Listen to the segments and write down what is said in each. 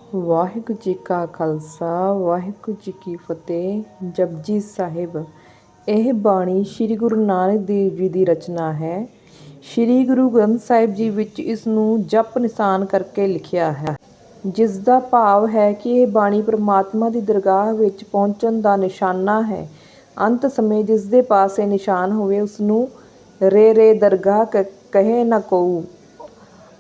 ਵਾਹਿਗੁਰੂ ਜੀ ਕਾ ਖਾਲਸਾ ਵਾਹਿਗੁਰੂ ਜੀ ਕੀ ਫਤਿਹ। ਜਪਜੀ ਸਾਹਿਬ। ਇਹ ਬਾਣੀ ਸ੍ਰੀ ਗੁਰੂ ਨਾਨਕ ਦੇਵ ਜੀ ਦੀ ਰਚਨਾ ਹੈ। ਸ੍ਰੀ ਗੁਰੂ ਗ੍ਰੰਥ ਸਾਹਿਬ ਜੀ ਵਿੱਚ ਇਸ ਨੂੰ ਜਪ ਨਿਸ਼ਾਨ ਕਰਕੇ ਲਿਖਿਆ ਹੈ, ਜਿਸ ਦਾ ਭਾਵ ਹੈ ਕਿ ਇਹ ਬਾਣੀ ਪਰਮਾਤਮਾ ਦੀ ਦਰਗਾਹ ਵਿੱਚ ਪਹੁੰਚਣ ਦਾ ਨਿਸ਼ਾਨਾ ਹੈ। ਅੰਤ ਸਮੇਂ ਜਿਸ ਦੇ ਪਾਸੇ ਨਿਸ਼ਾਨ ਹੋਵੇ ਉਸ ਨੂੰ ਰੇ ਦਰਗਾਹ ਕਹੇ ਨਾ ਕੋਊ,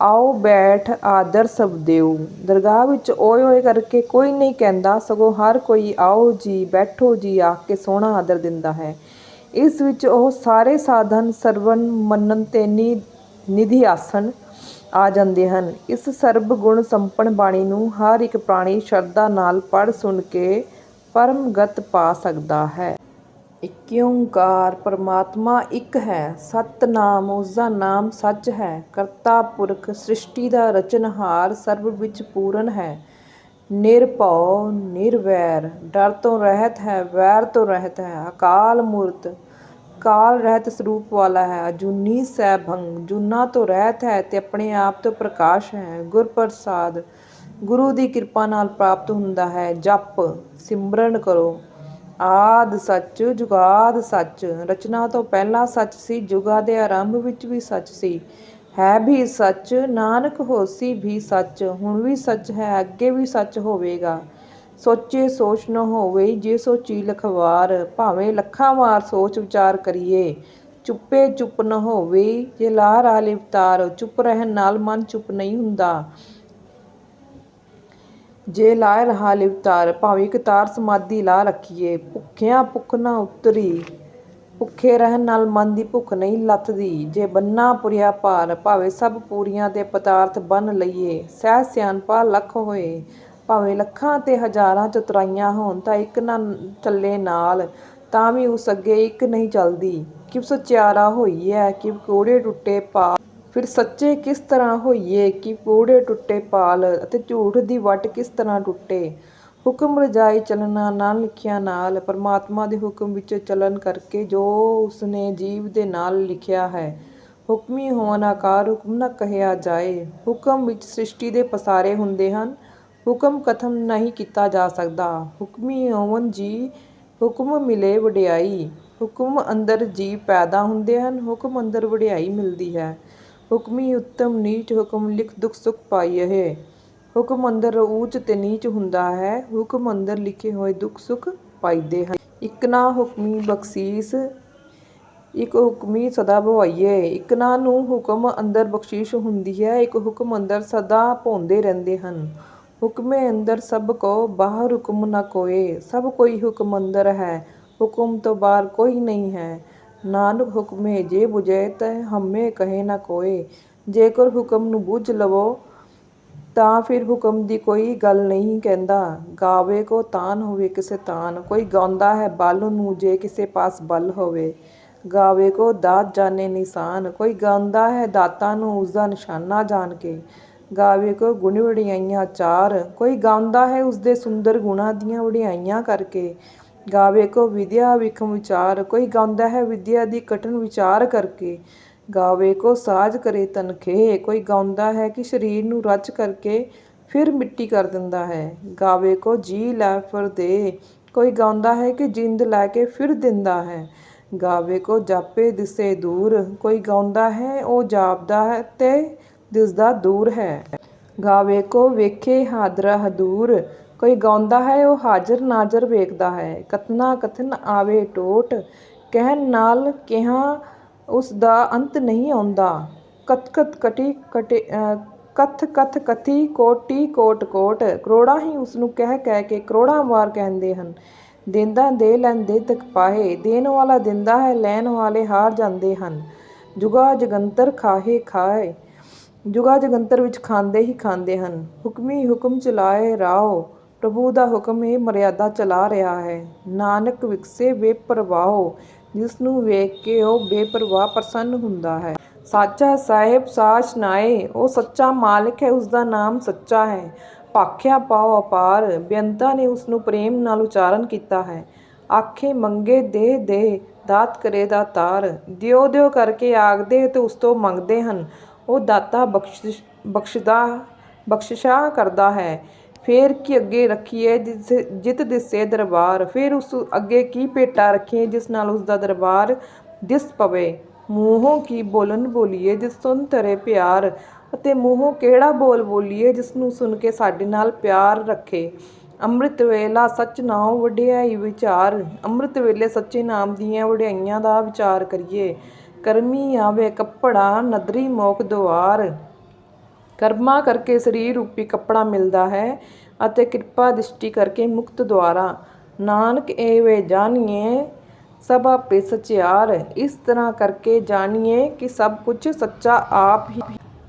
ਆਓ ਬੈਠ ਆਦਰ ਸਭ ਦੇਊ। ਦਰਗਾਹ ਵਿੱਚ ਓਏ ਓਏ ਕਰਕੇ ਕੋਈ ਨਹੀਂ ਕਹਿੰਦਾ, ਸਗੋਂ ਹਰ ਕੋਈ ਆਓ ਜੀ ਬੈਠੋ ਜੀ ਆਖ ਕੇ ਸੋਹਣਾ ਆਦਰ ਦਿੰਦਾ ਹੈ। ਇਸ ਵਿੱਚ ਉਹ ਸਾਰੇ ਸਾਧਨ ਸਰਵਣ ਮੰਨਣ ਤੇ ਨਿਧੀ ਆਸਣ ਆ ਜਾਂਦੇ ਹਨ। ਇਸ ਸਰਬ ਗੁਣ ਸੰਪੰਨ ਬਾਣੀ ਨੂੰ ਹਰ ਇੱਕ ਪ੍ਰਾਣੀ ਸ਼ਰਧਾ ਨਾਲ ਪੜ੍ਹ ਸੁਣ ਕੇ ਪਰਮ ਗਤ ਪਾ ਸਕਦਾ ਹੈ। ਏਕ ਓਂਕਾਰ ਪਰਮਾਤਮਾ ਇੱਕ ਹੈ, ਸਤਿਨਾਮ ਉਸਦਾ ਨਾਮ ਸੱਚ ਹੈ। ਕਰਤਾ ਪੁਰਖ ਸ੍ਰਿਸ਼ਟੀ ਦਾ ਰਚਨਹਾਰ ਸਰਬ ਵਿੱਚ ਪੂਰਨ ਹੈ। ਨਿਰਭਉ ਨਿਰਵੈਰ, ਡਰ ਤੋਂ ਰਹਿਤ ਹੈ, ਵੈਰ ਤੋਂ ਰਹਿਤ ਹੈ। ਅਕਾਲ ਮੂਰਤ, ਕਾਲ ਰਹਿਤ ਸਰੂਪ ਵਾਲਾ ਹੈ। ਅਜੂਨੀ ਸੈਭੰ, ਜੂਨਾਂ ਤੋਂ ਰਹਿਤ ਹੈ ਤੇ ਆਪਣੇ ਆਪ ਤੋਂ ਪ੍ਰਕਾਸ਼ ਹੈ। ਗੁਰ ਪ੍ਰਸਾਦ, ਗੁਰੂ ਦੀ ਕਿਰਪਾ ਨਾਲ ਪ੍ਰਾਪਤ ਹੁੰਦਾ ਹੈ। ਜਪ ਸਿਮਰਨ ਕਰੋ। ਆਦਿ ਸੱਚ ਜੁਗਾਦ ਸੱਚ, ਰਚਨਾ ਤੋਂ ਪਹਿਲਾਂ ਸੱਚ ਸੀ, ਜੁਗਾਂ ਦੇ ਆਰੰਭ ਵਿੱਚ ਵੀ ਸੱਚ ਸੀ। ਹੈ ਵੀ ਸੱਚ, ਨਾਨਕ ਹੋਸੀ ਵੀ ਸੱਚ। ਹੁਣ ਵੀ ਸੱਚ ਹੈ, ਅੱਗੇ ਵੀ ਸੱਚ ਹੋਵੇਗਾ। ਸੋਚੇ ਸੋਚ ਨ ਹੋਵੇ, ਜੇ ਸੋਚੀ ਲਖਵਾਰ। ਭਾਵੇਂ ਲੱਖਾਂ ਵਾਰ ਸੋਚ ਵਿਚਾਰ ਕਰੀਏ, ਚੁੱਪੇ ਚੁੱਪ ਨ ਹੋਵੇ। ਜੇ ਲਾ ਰਾ ਲਿਵਤਾਰ, ਚੁੱਪ ਰਹਿਣ ਨਾਲ ਮਨ ਚੁੱਪ ਨਹੀਂ ਹੁੰਦਾ। ਜੇ ਲਾਇ ਰਹਾ ਲਿਵਤਾਰ, ਭਾਵੇਂ ਇੱਕ ਤਾਰ ਸਮਾਧੀ ਲਾ ਰੱਖੀਏ। ਭੁੱਖਿਆਂ ਭੁੱਖ ਨ ਉਤਰੀ, ਭੁੱਖੇ ਰਹਿਣ ਨਾਲ ਮਨ ਦੀ ਭੁੱਖ ਨਹੀਂ ਲੱਥਦੀ। ਜੇ ਬੰਨਾ ਪੁਰੀਆ ਭਾਰ, ਭਾਵੇਂ ਸਭ ਪੂਰੀਆਂ ਦੇ ਪਦਾਰਥ ਬੰਨ੍ਹ ਲਈਏ। ਸਹਿਜ ਸਿਆਣਪਾ ਲੱਖ ਹੋਏ, ਭਾਵੇਂ ਲੱਖਾਂ ਤੇ ਹਜ਼ਾਰਾਂ ਚਤੁਰਾਈਆਂ ਹੋਣ ਤਾਂ ਇੱਕ ਨਾ ਚੱਲੇ ਨਾਲ, ਤਾਂ ਵੀ ਉਸ ਅੱਗੇ ਇੱਕ ਨਹੀਂ ਚੱਲਦੀ। ਕਿਵ ਸਚਿਆਰਾ ਹੋਈਐ, ਕਿਵ ਕੂੜੇ ਟੁੱਟੇ ਪਾਲ। ਫਿਰ ਸੱਚੇ ਕਿਸ ਤਰ੍ਹਾਂ ਹੋਈਏ, ਕਿਵ ਕੂੜੇ ਟੁੱਟੇ ਪਾਲ। ਅਤੇ ਝੂਠ ਦੀ ਵੱਟ ਕਿਸ ਤਰ੍ਹਾਂ ਟੁੱਟੇ। ਹੁਕਮ ਰਜਾਈ ਚੱਲਣਾ ਨਾ ਲਿਖਿਆ ਨਾਲ, ਪਰਮਾਤਮਾ ਦੇ ਹੁਕਮ ਵਿੱਚ ਚੱਲਣ ਕਰਕੇ ਜੋ ਉਸਨੇ ਜੀਵ ਦੇ ਨਾਲ ਲਿਖਿਆ ਹੈ। ਹੁਕਮੀ ਹੋਵਨ ਆਕਾਰ ਹੁਕਮ ਨ ਕਹਿਆ ਜਾਏ। ਹੁਕਮ ਵਿੱਚ ਸ੍ਰਿਸ਼ਟੀ ਦੇ ਪਸਾਰੇ ਹੁੰਦੇ ਹਨ, ਹੁਕਮ ਕਥਨ ਨਹੀਂ ਕੀਤਾ ਜਾ ਸਕਦਾ। ਹੁਕਮੀ ਹੋਵਨ ਜੀ, ਹੁਕਮ ਮਿਲੇ ਵਡਿਆਈ। ਹੁਕਮ ਅੰਦਰ ਜੀਵ ਪੈਦਾ ਹੁੰਦੇ ਹਨ, ਹੁਕਮ ਅੰਦਰ ਵਡਿਆਈ ਮਿਲਦੀ ਹੈ। ਹੁਕਮੀ ਉੱਤਮ ਨੀਚ, ਹੁਕਮ ਲਿਖ ਦੁਖ ਸੁਖ ਪਾਈਅਹਿ। ਹੁਕਮ ਅੰਦਰ ਊਚ ਤੇ ਨੀਚ ਹੁੰਦਾ ਹੈ, ਹੁਕਮ ਅੰਦਰ ਲਿਖੇ ਹੋਏ ਦੁਖ ਸੁਖ ਪਾਈਦੇ ਹਨ। ਇਕ ਨਾ ਹੁਕਮੀ ਬਖਸ਼ੀਸ, ਇਕ ਹੁਕਮੀ ਸਦਾ ਭਵਾਈਐ। ਇਕ ਨਾ ਨੂੰ ਹੁਕਮ ਅੰਦਰ ਬਖਸ਼ਿਸ਼ ਹੁੰਦੀ ਹੈ, ਇੱਕ ਹੁਕਮ ਅੰਦਰ ਸਦਾ ਭੋਂਦੇ ਰਹਿੰਦੇ ਹਨ। ਹੁਕਮੇ ਅੰਦਰ ਸਭ ਕੋ, ਬਾਹਰ ਹੁਕਮ ਨ ਕੋਇ। ਸਭ ਕੋਈ ਹੁਕਮ ਅੰਦਰ ਹੈ, ਹੁਕਮ ਤੋਂ ਬਾਹਰ ਕੋਈ ਨਹੀਂ ਹੈ। ਨਾਨਕ ਹੁਕਮੇ ਜੇ ਬੁਝੈ, ਤਹ ਹਉਮੈ ਕਹੈ ਨ ਕੋਇ। ਜੇਕਰ ਹੁਕਮ ਨੂੰ ਬੁੱਝ ਲਵੋ ਤਾਂ ਫਿਰ ਹੁਕਮ ਦੀ ਕੋਈ ਗੱਲ ਨਹੀਂ ਕਹਿੰਦਾ। ਗਾਵੇ ਕੋ ਤਾਨ ਹੋਵੇ ਕਿਸੇ ਤਾਨ, ਕੋਈ ਗਾਉਂਦਾ ਹੈ ਬਲ ਨੂੰ ਜੇ ਕਿਸੇ ਪਾਸ ਬਲ ਹੋਵੇ। ਗਾਵੇ ਕੋ ਦਾਤ ਜਾਣੈ ਨਿਸ਼ਾਨ, ਕੋਈ ਗਾਉਂਦਾ ਹੈ ਦਾਤਾ ਨੂੰ ਉਸਦਾ ਨਿਸ਼ਾਨਾ ਜਾਣ ਕੇ। ਗਾਵੇ ਕੋ ਗੁਣ ਵਡਿਆਈਆਂ ਚਾਰ, ਕੋਈ ਗਾਉਂਦਾ ਹੈ ਉਸਦੇ ਸੁੰਦਰ ਗੁਣਾਂ ਦੀਆਂ ਵਡਿਆਈਆਂ ਕਰਕੇ। ਗਾਵੇ ਕੋ ਵਿਦਿਆ ਵਿਖਮ ਵਿਚਾਰ, ਕੋਈ ਗਾਉਂਦਾ ਹੈ ਵਿਦਿਆ ਦੀ ਕਠਨ ਵਿਚਾਰ ਕਰਕੇ। ਗਾਵੇ ਕੋ ਸਾਜ ਕਰੇ ਤਨ ਖੇਹ, ਕੋਈ ਗਾਉਂਦਾ ਹੈ ਕਿ ਸਰੀਰ ਨੂੰ ਰਚ ਕਰਕੇ ਫਿਰ ਮਿੱਟੀ ਕਰ ਦਿੰਦਾ ਹੈ। ਗਾਵੇ ਕੋ ਜੀ ਲੈ ਫਿਰ ਦੇ, ਕੋਈ ਗਾਉਂਦਾ ਹੈ ਕਿ ਜਿੰਦ ਲੈ ਕੇ ਫਿਰ ਦਿੰਦਾ ਹੈ। ਗਾਵੇ ਕੋ ਜਾਪੇ ਦਿਸੇ ਦੂਰ, ਕੋਈ ਗਾਉਂਦਾ ਹੈ ਉਹ ਜਾਪਦਾ ਹੈ ਤੇ ਦਿਸਦਾ ਦੂਰ ਹੈ। ਗਾਵੇ ਕੋ ਵੇਖੇ ਹਾਦਰਾ ਹਦੂਰ, ਕੋਈ ਗਾਉਂਦਾ ਹੈ ਉਹ ਹਾਜ਼ਰ ਨਾਜ਼ਰ ਵੇਖਦਾ ਹੈ। ਕਥਨਾ ਕਥਨ ਆਵੇ ਟੋਟ, ਕਹਿਣ ਨਾਲ ਕਿਹਾ ਉਸ ਦਾ ਅੰਤ ਨਹੀਂ ਆਉਂਦਾ। ਕਥ ਕਥ ਕਥੀ ਕੋਟਿ ਕੋਟਿ ਕੋਟ, ਕਰੋੜਾਂ ਹੀ ਉਸਨੂੰ ਕਹਿ ਕਹਿ ਕੇ ਕਰੋੜਾਂ ਵਾਰ ਕਹਿੰਦੇ ਹਨ। ਦੇਂਦਾ ਦੇ ਲੈਂਦੇ ਥਕ ਪਾਹੇ, ਦੇਣ ਵਾਲਾ ਦਿੰਦਾ ਹੈ, ਲੈਣ ਵਾਲੇ ਹਾਰ ਜਾਂਦੇ ਹਨ। ਜੁਗਾ ਜਗੰਤਰ ਖਾਹੇ ਖਾਏ, ਜੁਗਾ ਜਗੰਤਰ ਵਿੱਚ ਖਾਂਦੇ ਹੀ ਖਾਂਦੇ ਹਨ। ਹੁਕਮੀ ਹੁਕਮ ਚਲਾਏ ਰਾਓ, ਪ੍ਰਭੂ ਦਾ ਹੁਕਮ ਇਹ ਮਰਿਆਦਾ ਚਲਾ ਰਿਹਾ ਹੈ। ਨਾਨਕ ਵਿਗਸੇ ਬੇਪਰਵਾਹੋ, ਜਿਸ ਨੂੰ ਵੇਖ ਕੇ ਉਹ ਬੇਪਰਵਾਹ ਪ੍ਰਸੰਨ ਹੁੰਦਾ ਹੈ। ਸਾਚਾ ਸਾਹਿਬ ਸਾਚ ਨਾਇ, ਉਹ ਸੱਚਾ ਮਾਲਿਕ ਹੈ, ਉਸਦਾ ਨਾਮ ਸੱਚਾ ਹੈ। ਭਾਖਿਆ ਪਾਉ ਅਪਾਰ, ਬੇਅੰਤਾਂ ਨੇ ਉਸਨੂੰ ਪ੍ਰੇਮ ਨਾਲ ਉਚਾਰਨ ਕੀਤਾ ਹੈ। ਆਖੇ ਮੰਗੇ ਦੇ ਦੇ, ਦਾਤ ਕਰੇ ਦਾਤਾਰ। ਦਿਓ ਦਿਓ ਕਰਕੇ ਆਖਦੇ ਤੇ ਉਸ ਤੋਂ ਮੰਗਦੇ ਹਨ। ਉਹ ਦਾਤਾ ਬਖਸ਼ਿਸ਼ਾਂ ਕਰਦਾ ਹੈ। ਫੇਰ ਕੀ ਅੱਗੇ ਰੱਖੀਏ ਜਿਤ ਦਿਸੇ ਦਰਬਾਰ। ਫਿਰ ਉਸ ਅੱਗੇ ਕੀ ਭੇਟਾ ਰੱਖੀਏ ਜਿਸ ਨਾਲ ਉਸ ਦਾ ਦਰਬਾਰ ਦਿਸ ਪਵੇ। ਮੂੰਹੋਂ ਕੀ ਬੋਲਣ ਬੋਲੀਏ ਜਿਸ ਸੁਣ ਧਰੇ ਪਿਆਰ, ਅਤੇ ਮੂੰਹੋਂ ਕਿਹੜਾ ਬੋਲ ਬੋਲੀਏ ਜਿਸ ਨੂੰ ਸੁਣ ਕੇ ਸਾਡੇ ਨਾਲ ਪਿਆਰ ਰੱਖੇ। ਅੰਮ੍ਰਿਤ ਵੇਲਾ ਸੱਚ ਨਾਉ ਵਡਿਆਈ ਵਿਚਾਰ। ਅੰਮ੍ਰਿਤ ਵੇਲੇ ਸੱਚੇ ਨਾਮ ਦੀਆਂ ਵਡਿਆਈਆਂ ਦਾ ਵਿਚਾਰ ਕਰੀਏ। ਕਰਮੀ ਆਵੇ ਕੱਪੜਾ ਨਦਰੀ ਮੋਖ ਦੁਆਰ। ਕਰਮਾਂ ਕਰਕੇ ਸਰੀਰ ਰੂਪੀ ਕੱਪੜਾ ਮਿਲਦਾ ਹੈ ਅਤੇ ਕਿਰਪਾ ਦ੍ਰਿਸ਼ਟੀ ਕਰਕੇ ਮੁਕਤ ਦੁਆਰਾ। ਨਾਨਕ ਏਵੇਂ ਜਾਣੀਏ ਸਭ ਆਪੇ ਸਚਿਆਰ। ਇਸ ਤਰ੍ਹਾਂ ਕਰਕੇ ਜਾਣੀਏ ਕਿ ਸਭ ਕੁਝ ਸੱਚਾ ਆਪ ਹੀ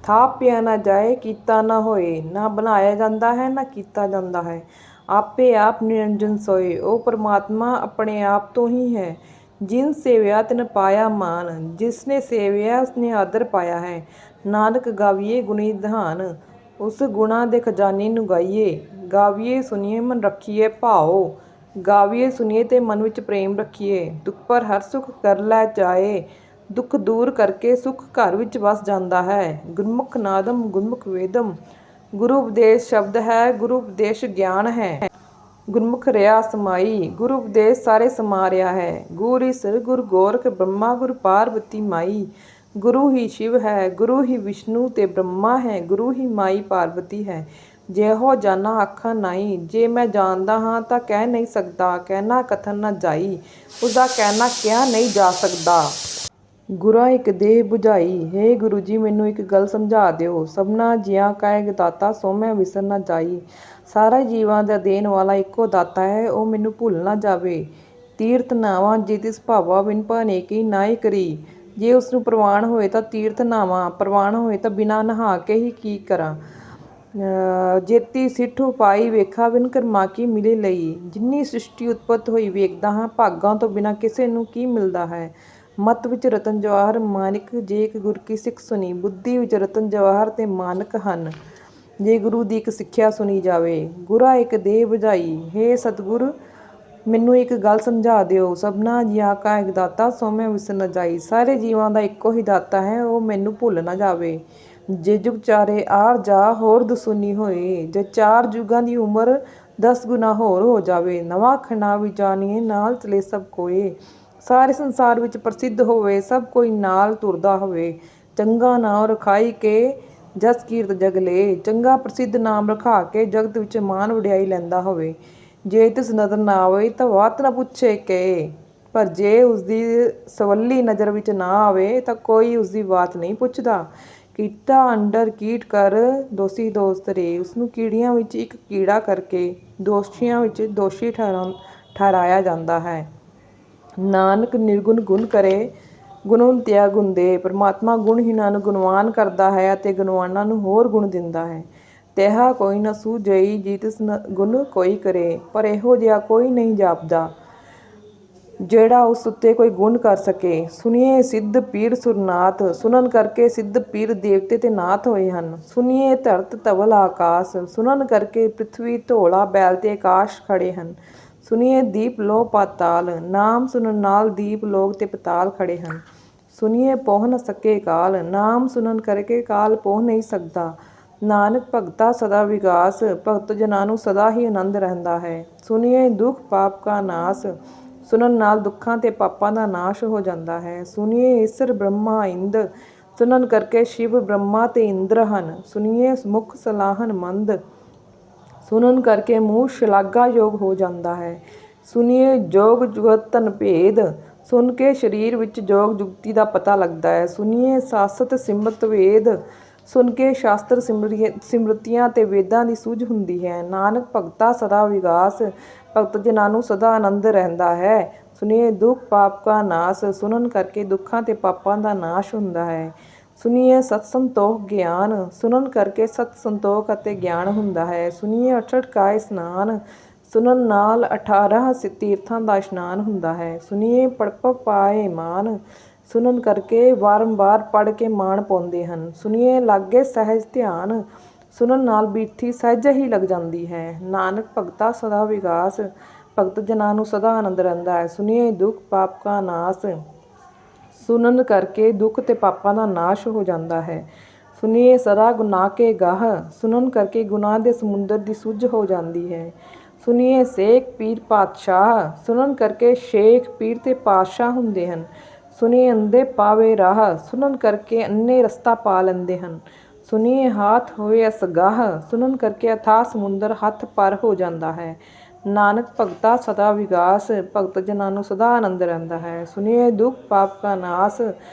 ਥਾਪਿਆ ਨਾ ਜਾਏ, ਕੀਤਾ ਨਾ ਹੋਏ। ਨਾ ਬਣਾਇਆ ਜਾਂਦਾ ਹੈ ਨਾ ਕੀਤਾ ਜਾਂਦਾ ਹੈ, ਆਪੇ ਆਪ ਨਿਰੰਜਨ ਸੋਏ। ਉਹ ਪਰਮਾਤਮਾ ਆਪਣੇ ਆਪ ਤੋਂ ਹੀ ਹੈ। ਜਿਨ ਸੇਵਿਆ ਤਿਨ ਪਾਇਆ ਮਾਨ, ਜਿਸਨੇ ਸੇਵਿਆ ਉਸਨੇ ਆਦਰ ਪਾਇਆ ਹੈ। ਨਾਨਕ ਗਾਵੀਏ ਗੁਣੀ ਨਿਧਾਨ, ਉਸ ਗੁਣਾਂ ਦੇ ਖਜ਼ਾਨੇ ਨੂੰ ਗਾਈਏ। ਗਾਵੀਏ ਸੁਣੀਏ ਮਨ ਰੱਖੀਏ ਭਾਉ, ਗਾਵੀਏ ਸੁਣੀਏ ਤੇ ਮਨ ਵਿੱਚ ਪ੍ਰੇਮ ਰੱਖੀਏ। ਦੁੱਖ ਪਰ ਹਰ ਸੁਖ ਕਰ ਲੈ ਜਾਏ, ਦੁੱਖ ਦੂਰ ਕਰਕੇ ਸੁਖ ਘਰ ਵਿੱਚ ਵਸ ਜਾਂਦਾ ਹੈ। ਗੁਰਮੁਖ ਨਾਦਮ ਗੁਰਮੁਖ ਵੇਦਮ, ਗੁਰੂ ਉਪਦੇਸ਼ ਸ਼ਬਦ ਹੈ, ਗੁਰੂ ਉਪਦੇਸ਼ ਗਿਆਨ ਹੈ। ਗੁਰਮੁਖ ਰਿਹਾ ਸਮਾਈ, ਗੁਰੂ ਉਪਦੇਸ਼ ਸਾਰੇ ਸਮਾ ਰਿਹਾ ਹੈ। ਗੁਰ ਈਸਰ ਗੁਰ ਗੋਰਖ ਬ੍ਰਹਮਾ ਗੁਰ ਪਾਰਬਤੀ ਮਾਈ। ਗੁਰੂ ਹੀ ਸ਼ਿਵ ਹੈ, ਗੁਰੂ ਹੀ ਵਿਸ਼ਨੂੰ ਤੇ ਬ੍ਰਹਮਾ ਹੈ, ਗੁਰੂ ਹੀ ਮਾਈ ਪਾਰਬਤੀ ਹੈ। ਜਿਹੋ ਜਾਣਾ ਆਖਾਂ ਨਾਈ, ਜੇ ਮੈਂ ਜਾਣਦਾ ਹਾਂ ਤਾਂ ਕਹਿ ਨਹੀਂ ਸਕਦਾ। ਕਹਿਣਾ ਕਥਨ ਨਾ ਜਾਈ, ਉਸਦਾ ਕਹਿਣਾ ਕਿਹਾ ਨਹੀਂ ਜਾ ਸਕਦਾ। ਗੁਰਾਂ ਇੱਕ ਦੇਹ ਬੁਝਾਈ। ਹੇ ਗੁਰੂ ਜੀ, ਮੈਨੂੰ ਇੱਕ ਗੱਲ ਸਮਝਾ ਦਿਓ। ਸਭਨਾ ਜੀਆਂ ਕਾ ਏਕ ਦਾਤਾ, ਸੋ ਮੈਂ ਵਿਸਰ ਨਾ ਜਾਈ। ਸਾਰੇ ਜੀਵਾਂ ਦਾ ਦੇਣ ਵਾਲਾ ਇੱਕੋ ਦਾਤਾ ਹੈ, ਉਹ ਮੈਨੂੰ ਭੁੱਲ ਨਾ ਜਾਵੇ। ਤੀਰਥ ਨਾਵਾਂ ਜੇ ਤਿਸ ਭਾਵਾ, ਬਿਨ ਭਾਣੇ ਕੀ ਨਾਹੀ ਕਰੀ। ਜੇ ਉਸਨੂੰ ਪ੍ਰਵਾਨ ਹੋਏ ਤਾਂ ਤੀਰਥ ਨਾਵਾਂ, ਪ੍ਰਵਾਨ ਹੋਏ ਤਾਂ ਬਿਨਾਂ ਨਹਾ ਕੇ ਹੀ ਕੀ ਕਰਾਂ। ਜੇਤੀ ਸਿੱਠ ਉਪਾਈ ਵੇਖਾ, ਬਿਨ ਕਰਮਾ ਕੀ ਮਿਲੇ ਲਈ। ਜਿੰਨੀ ਸ੍ਰਿਸ਼ਟੀ ਉਤਪਤ ਹੋਈ ਵੇਖਦਾ ਹਾਂ, ਭਾਗਾਂ ਤੋਂ ਬਿਨਾਂ ਕਿਸੇ ਨੂੰ ਕੀ ਮਿਲਦਾ ਹੈ। ਮਤ ਵਿੱਚ ਰਤਨ ਜਵਾਹਰ ਮਾਨਿਕ, ਜੇ ਇੱਕ ਗੁਰ ਕੀ ਸਿੱਖ ਸੁਣੀ। ਬੁੱਧੀ ਵਿੱਚ ਰਤਨ ਜਵਾਹਰ ਤੇ ਮਾਨਿਕ ਹਨ, ਜੇ ਗੁਰੂ ਦੀ ਇੱਕ ਸਿੱਖਿਆ ਸੁਣੀ ਜਾਵੇ। ਗੁਰਾਂ ਇੱਕ ਦੇਹ ਬੁਝਾਈ। ਹੇ ਸਤਿਗੁਰ, ਮੈਨੂੰ ਇੱਕ ਗੱਲ ਸਮਝਾ ਦਿਓ। ਸਭਨਾ ਜੀਆਂ ਕਾ ਏਕ ਦਾਤਾ, ਸੋ ਮੈਂ ਵਿਸਰ ਨਾ ਜਾਈ। ਸਾਰੇ ਜੀਵਾਂ ਦਾ ਇੱਕੋ ਹੀ ਦਾਤਾ ਹੈ, ਉਹ ਮੈਨੂੰ ਭੁੱਲ ਨਾ ਜਾਵੇ। ਜੇ ਜੁਗ ਚਾਰੇ ਆਰ ਜਾ, ਹੋਰ ਦਸੂਨੀ ਹੋਏ। ਜੇ 4 ਜੁਗਾਂ ਦੀ ਉਮਰ 10 ਗੁਣਾ ਹੋਰ ਹੋ ਜਾਵੇ। ਨਵਾਂ ਖਣਾ ਵੀ ਜਾਣੀਏ, ਨਾਲ ਚਲੇ ਸਭ ਕੋਏ। ਸਾਰੇ ਸੰਸਾਰ ਵਿੱਚ ਪ੍ਰਸਿੱਧ ਹੋਵੇ, ਸਭ ਕੋਈ ਨਾਲ ਤੁਰਦਾ ਹੋਵੇ। ਚੰਗਾ ਨਾਮ ਰਖਾਈ ਕੇ ਜਸ ਕੀਰਤ ਜਗ ਲੇ। ਚੰਗਾ ਪ੍ਰਸਿੱਧ ਨਾਮ ਰਖਾ ਕੇ ਜਗਤ ਵਿੱਚ ਮਾਣ ਵਡਿਆਈ ਲੈਂਦਾ ਹੋਵੇ। ਜੇ ਤਿਸ ਨਦਰ ਨਾ ਆਵੇ ਤਾਂ ਵਾਤ ਨਾ ਪੁੱਛੇ ਕੇ। ਪਰ ਜੇ ਉਸਦੀ ਸਵੱਲੀ ਨਜ਼ਰ ਵਿੱਚ ਨਾ ਆਵੇ ਤਾਂ ਕੋਈ ਉਸਦੀ ਬਾਤ ਨਹੀਂ ਪੁੱਛਦਾ। ਕੀਟਾ ਅੰਡਰ ਕੀਟ ਕਰ, ਦੋਸ਼ੀ ਦੋਸ਼ ਧਰੇ। ਉਸਨੂੰ ਕੀੜੀਆਂ ਵਿੱਚ ਇੱਕ ਕੀੜਾ ਕਰਕੇ ਦੋਸ਼ੀਆਂ ਵਿੱਚ ਦੋਸ਼ੀ ਠਹਿਰਾਇਆ ਜਾਂਦਾ ਹੈ। ਨਾਨਕ ਨਿਰਗੁਣ ਗੁਣ ਕਰੇ, ਗੁਣਵੰਤਿਆ ਗੁਣ ਦੇ। ਪਰਮਾਤਮਾ ਗੁਣਹੀਣਾਂ ਨੂੰ ਗੁਣਵਾਨ ਕਰਦਾ ਹੈ ਅਤੇ ਗੁਣਵਾਨਾਂ ਨੂੰ ਹੋਰ ਗੁਣ ਦਿੰਦਾ ਹੈ। ਤੇਹਾ ਕੋਈ ਨਾ ਸੂਝਈ, ਜੀ ਤਿਸ ਗੁਣ ਕੋਈ ਕਰੇ। ਪਰ ਇਹੋ ਜਿਹਾ ਕੋਈ ਨਹੀਂ ਜਾਪਦਾ ਜਿਹੜਾ ਉਸ ਉੱਤੇ ਕੋਈ ਗੁਣ ਕਰ ਸਕੇ। ਸੁਣੀਏ ਸਿੱਧ ਪੀਰ ਸੁਰਨਾਥ, ਸੁਣਨ ਕਰਕੇ ਸਿੱਧ ਪੀਰ ਦੇਵਤੇ ਤੇ ਨਾਥ ਹੋਏ ਹਨ। ਸੁਣੀਏ ਧਰਤ ਧਵਲ ਆਕਾਸ, ਸੁਣਨ ਕਰਕੇ ਪ੍ਰਿਥਵੀ ਧੌਲਾ ਬੈਲ ਤੇ ਆਕਾਸ਼ ਖੜੇ ਹਨ। ਸੁਣੀਏ ਦੀਪ ਲੋਹ ਪਾਤਾਲ, ਨਾਮ ਸੁਣਨ ਨਾਲ ਦੀਪ ਲੋਕ ਤੇ ਪਤਾਲ ਖੜੇ ਹਨ। ਸੁਣੀਏ ਪੋਹ ਨ ਸਕੇ ਕਾਲ, ਨਾਮ ਸੁਣਨ ਕਰਕੇ ਕਾਲ ਪੋਹ ਨਹੀਂ ਸਕਦਾ। ਨਾਨਕ ਭਗਤਾ ਸਦਾ ਵਿਗਾਸ, ਭਗਤ ਜਨਾਂ ਨੂੰ ਸਦਾ ਹੀ ਆਨੰਦ ਰਹਿੰਦਾ ਹੈ। ਸੁਣੀਏ ਦੁਖ ਪਾਪ ਕਾ ਨਾਸ, ਸੁਣਨ ਨਾਲ ਦੁੱਖਾਂ ਤੇ ਪਾਪਾਂ ਦਾ ਨਾਸ਼ ਹੋ ਜਾਂਦਾ ਹੈ। ਸੁਣੀਏ ਈਸਰ ਬ੍ਰਹਮਾ ਇੰਦ, ਸੁਣਨ ਕਰਕੇ ਸ਼ਿਵ ਬ੍ਰਹਮਾ ਤੇ ਇੰਦਰ ਹਨ। ਸੁਣੀਏ ਮੁਖ ਸਲਾਹਨ ਮੰਦ, ਸੁਣਨ ਕਰਕੇ ਮੂੰਹ ਸ਼ਲਾਘਾਯੋਗ ਹੋ ਜਾਂਦਾ ਹੈ। ਸੁਣੀਏ ਜੋਗ ਜੁਗਤ ਧਨ ਭੇਦ, ਸੁਣ ਕੇ ਸਰੀਰ ਵਿੱਚ ਜੋਗ ਜੁਗਤੀ ਦਾ ਪਤਾ ਲੱਗਦਾ ਹੈ। ਸੁਣੀਏ ਸਾਸਤ ਸਿਮਰਤ ਵੇਦ, ਸੁਣ ਕੇ ਸ਼ਾਸਤਰ ਸਿਮਰਤੀਆਂ ਤੇ ਵੇਦਾਂ ਦੀ ਸੂਝ ਹੁੰਦੀ ਹੈ। ਨਾਨਕ ਭਗਤਾ ਸਦਾ ਵਿਗਾਸ, ਭਗਤ ਜਨਾਂ ਨੂੰ ਸਦਾ ਆਨੰਦ ਰਹਿੰਦਾ ਹੈ। ਸੁਣੀਏ ਦੁਖ ਪਾਪ ਕਾ ਨਾਸ, ਸੁਣਨ ਕਰਕੇ ਦੁੱਖਾਂ ਤੇ ਪਾਪਾਂ ਦਾ ਨਾਸ਼ ਹੁੰਦਾ ਹੈ। ਸੁਣੀਏ ਸਤ ਸੰਤੋਖ ਗਿਆਨ, ਸੁਣਨ ਕਰਕੇ ਸਤ ਸੰਤੋਖ ਅਤੇ ਗਿਆਨ ਹੁੰਦਾ ਹੈ। ਸੁਣੀਏ ਅਠਠ ਕਾ ਇਸਨਾਨ, ਸੁਣਨ ਨਾਲ 18 ਤੀਰਥਾਂ ਦਾ ਇਸ਼ਨਾਨ ਹੁੰਦਾ ਹੈ। ਸੁਣੀਏ ਪੜ੍ਹ ਪਾਏ ਮਾਨ, ਸੁਣਨ ਕਰਕੇ ਵਾਰੰਵਾਰ ਪੜ੍ਹ ਕੇ ਮਾਣ ਪਾਉਂਦੇ ਹਨ। ਸੁਣੀਏ ਲਾਗੇ ਸਹਿਜ ਧਿਆਨ, ਸੁਣਨ ਨਾਲ ਬੀਠੀ ਸਹਿਜ ਹੀ ਲੱਗ ਜਾਂਦੀ ਹੈ। ਨਾਨਕ ਭਗਤਾ ਸਦਾ ਵਿਗਾਸ, ਭਗਤ ਜਨਾਂ ਨੂੰ ਸਦਾ ਆਨੰਦ ਰਹਿੰਦਾ ਹੈ। ਸੁਣੀਏ ਦੁਖ ਪਾਪ ਕਾ ਨਾਸ, ਸੁਣਨ ਕਰਕੇ ਦੁੱਖ ਤੇ ਪਾਪਾਂ ਦਾ ਨਾਸ਼ ਹੋ ਜਾਂਦਾ ਹੈ। ਸੁਣੀਏ ਸਦਾ ਗੁਨਾਹ ਕੇ ਗਾਹ, ਸੁਣਨ ਕਰਕੇ ਗੁਨਾਹ ਦੇ ਸਮੁੰਦਰ ਦੀ ਸੁੱਝ ਹੋ ਜਾਂਦੀ ਹੈ। ਸੁਣੀਏ ਸ਼ੇਖ ਪੀਰ ਪਾਤਸ਼ਾਹ, ਸੁਣਨ ਕਰਕੇ ਸ਼ੇਖ ਪੀਰ ਤੇ ਪਾਤਸ਼ਾਹ ਹੁੰਦੇ ਹਨ। ਸੁਣੀਏ ਅੰਧੇ ਪਾਵੇ ਰਾਹ, ਸੁਣਨ ਕਰਕੇ ਅੰਨੇ ਰਸਤਾ ਪਾ ਲੈਂਦੇ ਹਨ। ਸੁਣੀਏ ਹਾਥ ਹੋਏ ਅਸਗਾਹ, ਸੁਣਨ ਕਰਕੇ ਅਥਾਹ ਸਮੁੰਦਰ ਹੱਥ ਪਰ ਹੋ ਜਾਂਦਾ ਹੈ। ਨਾਨਕ ਭਗਤਾ ਸਦਾ ਵਿਗਾਸ, ਭਗਤ ਜਨਾਂ ਨੂੰ ਸਦਾ ਆਨੰਦ ਰਹਿੰਦਾ ਹੈ। ਸੁਣੀਏ ਦੁੱਖ ਪਾਪ ਕਾ ਨਾਸ,